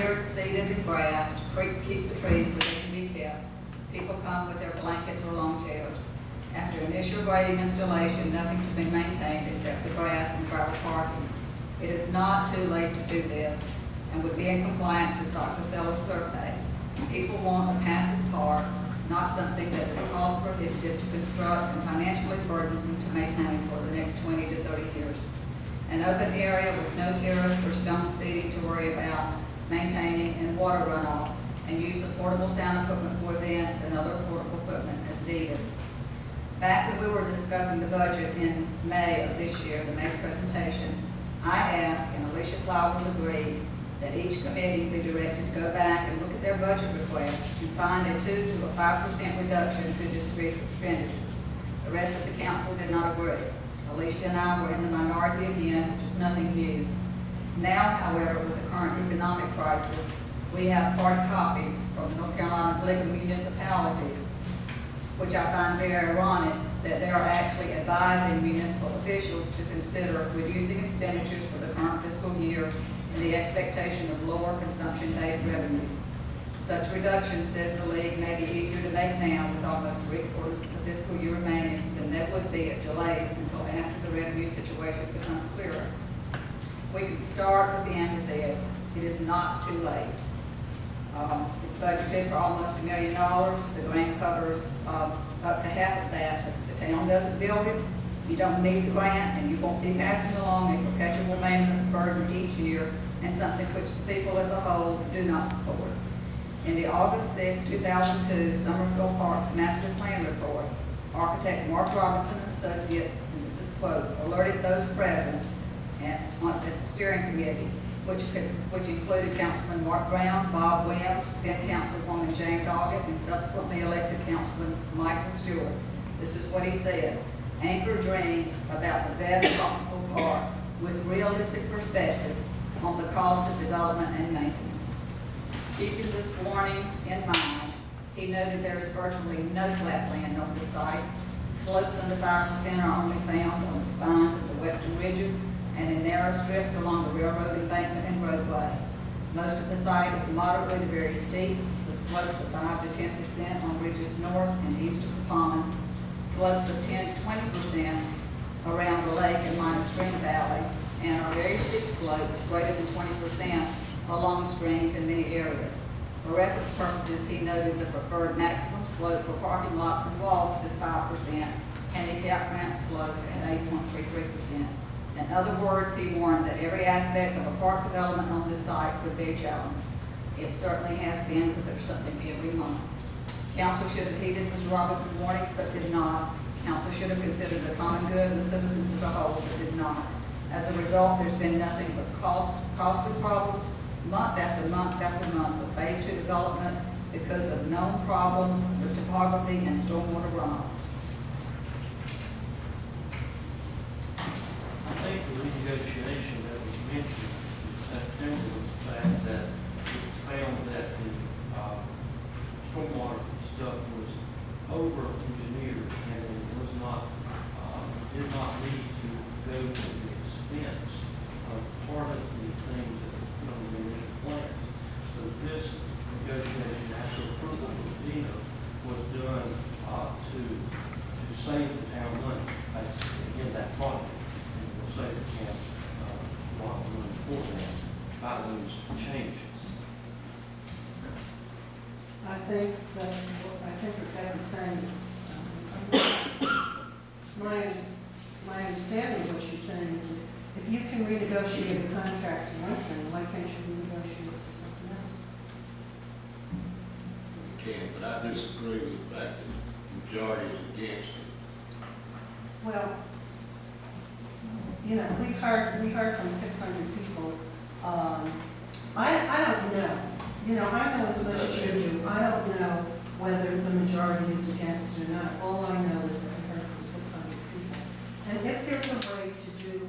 cleared, seeded, and grassed, keep the trees so they can be kept. People come with their blankets or lawn chairs. After initial grading installation, nothing to be maintained except the grass and gravel parking. It is not too late to do this and would be in compliance with Dr. Seller's survey. People want a passive park, not something that is cost prohibitive to construct and financially burdensome to maintain for the next 20 to 30 years. An open area with no terrace or stone seating to worry about maintaining and water runoff, and use of portable sound equipment for events and other portable equipment as needed. Back when we were discussing the budget in May of this year, the May's presentation, I asked, and Alicia Flowers agreed, that each committee be directed to go back and look at their budget requests and find a 2 to a 5% reduction to decrease expenditures. The rest of the council did not agree. Alicia and I were in the minority again, which is nothing new. Now, however, with the current economic crisis, we have hard copies from North Carolina legal municipalities, which I find very ironic that they are actually advising municipal officials to consider reducing expenditures for the current fiscal year in the expectation of lower consumption-based revenues. Such reductions, says the league, may be easier to make now with almost 3/4 of the fiscal year remaining than they would be if delayed until after the revenue situation becomes clearer. We can start with the empathy. It is not too late. It's budgeted for almost $1 million. The grant covers up to half of that. If the town doesn't build it, you don't need the grant, and you won't be passing along a perpetual maintenance burden each year, and something which the people as a whole do not support. In the August 6, 2002 Summerfield Parks Master Plan Report, architect Mark Robinson and Associates, and this is quote, alerted those present on the steering committee, which included Councilman Mark Brown, Bob Williams, then Councilwoman Jane Doggett, and subsequently elected Councilman Michael Stewart. This is what he said: anchor dreams about the best possible park with realistic perspectives on the cost of development and maintenance. Keeping this warning in mind, he noted there is virtually no flat land on the site. Slopes under 5% are only found on the spines of the western ridges and in narrow strips along the railroad embankment and roadway. Most of the site is moderately to very steep, with slopes of 5 to 10% on ridges north and east of the pond, slopes of 10 to 20% around the lake and minor stream valley, and are very steep slopes, greater than 20%, along streams in many areas. For reference purposes, he noted the preferred maximum slope for parking lots and walks is 5%, handicap ramp slope at 8.33%. In other words, he warned that every aspect of a park development on this site would be a challenge. It certainly has been, but there's something every month. Council should have heeded Mr. Robinson's warnings, but did not. Council should have considered the common good and the citizens as a whole, but did not. As a result, there's been nothing but costly problems, month after month after month, with phase 2 development because of known problems with topography and stormwater runoffs. I think the renegotiation that was mentioned in September was the fact that it was found that the stormwater stuff was over-engineered and it was not, did not need to go to the expense of part of the things that were put on the initial plans. So this negotiation, after approval of Dino, was done to save the town money, basically, in that project. Say the town a lot of money for that by those changes. I think what Kevin's saying is, it's my understanding of what she's saying is that if you can renegotiate a contract to one thing, why can't you renegotiate it for something else? You can, but I disagree with the fact that the majority is against it. Well, you know, we heard from 600 people. I don't know. You know, I know as much as you do. I don't know whether the majority is against it or not. All I know is that we heard from 600 people. And if there's a way to do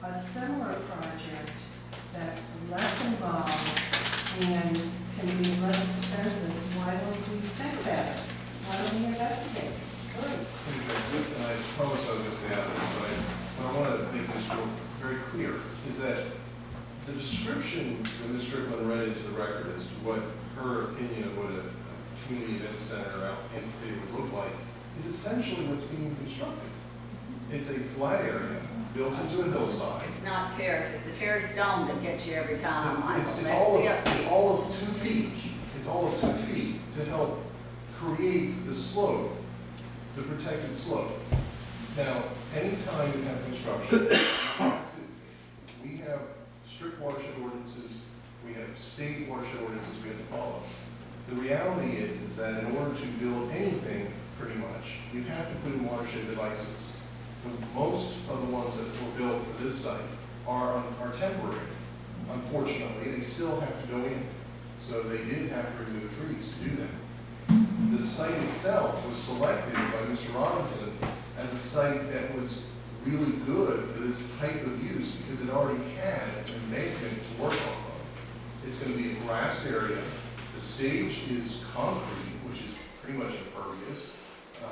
a similar project that's less involved and can be less expensive, why don't we think about it? Why don't we investigate? Good. And I promise I was going to say this, but I want to make this real, very clear, is that The description that Ms. Strickland read into the record as to what her opinion of what a community event center out in City would look like is essentially what's being constructed. It's a flat area built into a hillside. It's not terrace, it's the terrace stone that gets you every time, Michael. It's That's all the of, it's all of 2 feet. It's all of 2 feet to help create the slope, the protected slope. Now, anytime you have construction, we have strict watershed ordinances, we have state watershed ordinances we have to follow. The reality is that in order to build anything, pretty much, you have to put in watershed devices. Most of the ones that were built for this site are temporary. Unfortunately, they still have to go in. So they did have to remove trees to do that. The site itself was selected by Mr. Robinson as a site that was really good for this type of use because it already had an embankment to work off of. It's going to be a grassed area. The stage is concrete, which is pretty much impervious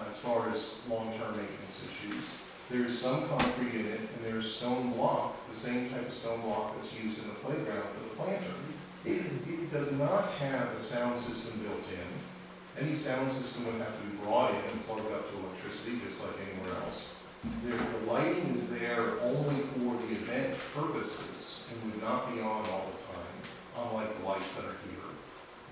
as far as long-term maintenance issues. There's some concrete in it, and there's stone block, the same type of stone block that's used in the playground for the planter. It does not have a sound system built in. Any sound system would have to be brought in and plugged up to electricity, just like anywhere else. The lighting is there only for the event purposes and would not be on all the time, unlike the lights that are here.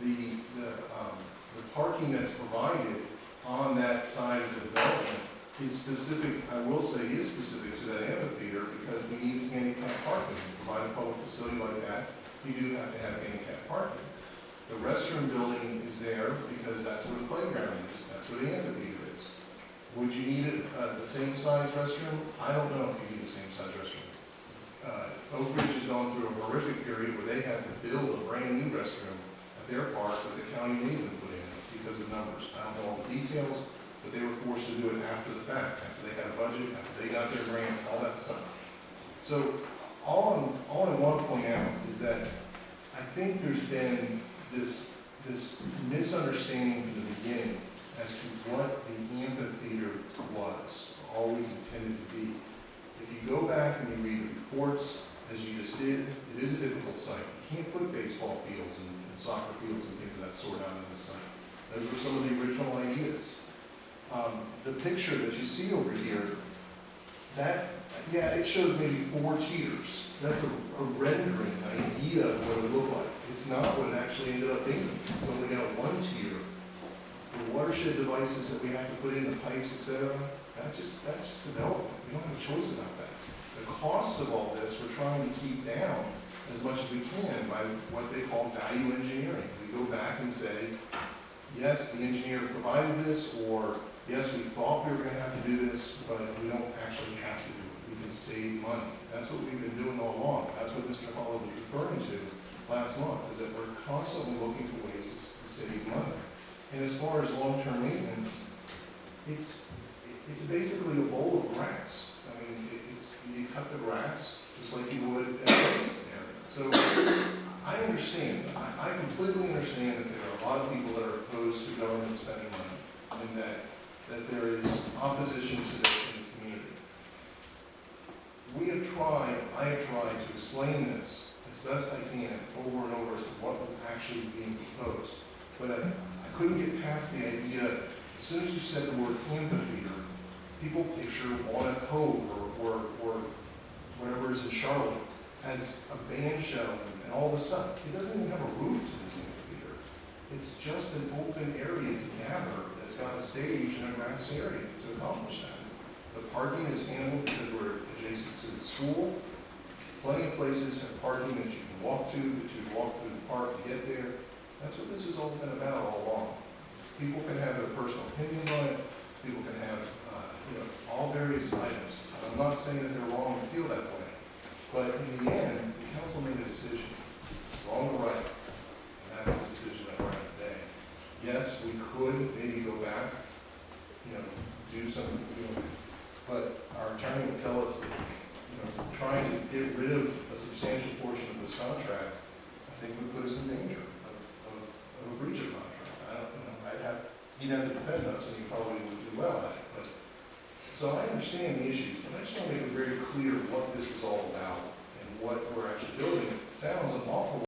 The parking that's provided on that side of the development is specific, I will say, is specific to that amphitheater because we need handicap parking. To provide a public facility like that, you do have to have handicap parking. The restroom building is there because that's where the playground is. That's where the amphitheater is. Would you need the same size restroom? I don't know if you need the same size restroom. Oak Ridge has gone through a horrific period where they had to build a brand new restroom at their park that the county made them put in because of numbers. I don't know all the details, but they were forced to do it after the fact, after they had a budget, after they got their grant, all that stuff. So all I want to point out is that I think there's been this misunderstanding from the beginning as to what the amphitheater was, always intended to be. If you go back and you read the reports, as you just did, it is a difficult site. You can't put baseball fields and soccer fields and things of that sort out on this site. Those were some of the original ideas. The picture that you see over here, it shows maybe 4 tiers. That's a rendering idea of what it would look like. It's not what it actually ended up being. It's only got 1 tier. The watershed devices that we have to put in, the pipes, etc., that's just development. We don't have a choice about that. The cost of all this we're trying to keep down as much as we can by what they call value engineering. We go back and say, yes, the engineer provided this, or yes, we thought we were going to have to do this, but we don't actually have to do it. We can save money. That's what we've been doing all along. That's what Mr. Hollow was referring to last month, is that we're constantly looking for ways to save money. And as far as long-term maintenance, it's basically a bowl of grass. I mean, you cut the grass just like you would at a grazing area. So I understand. I completely understand that there are a lot of people that are opposed to government spending money, and that there is opposition to this in the community. I have tried to explain this as best I can over and over as to what was actually being proposed. But I couldn't get past the idea, as soon as you said the word amphitheater, people picture Walnut Cove or whatever is in Charlotte as a band shell and all this stuff. It doesn't even have a roof to this amphitheater. It's just an open area to gather that's got a stage and a grass area to accomplish that. The parking is handled because we're adjacent to the school. Plenty of places have parking that you can walk to, that you walk through the park to get there. That's what this has all been about all along. People can have their personal opinions on it. People can have all various items. I'm not saying that they're wrong to feel that way. But in the end, the council made a decision, wrong or right, and that's the decision that we're at today. Yes, we could maybe go back, do some, but our attorney will tell us that, trying to get rid of a substantial portion of this contract, I think would put us in danger of a breach of contract. He'd have to defend us, and he probably would do well at it. But so I understand the issues, but I just want to make it very clear what this was all about and what we're actually building. At the sounds an awful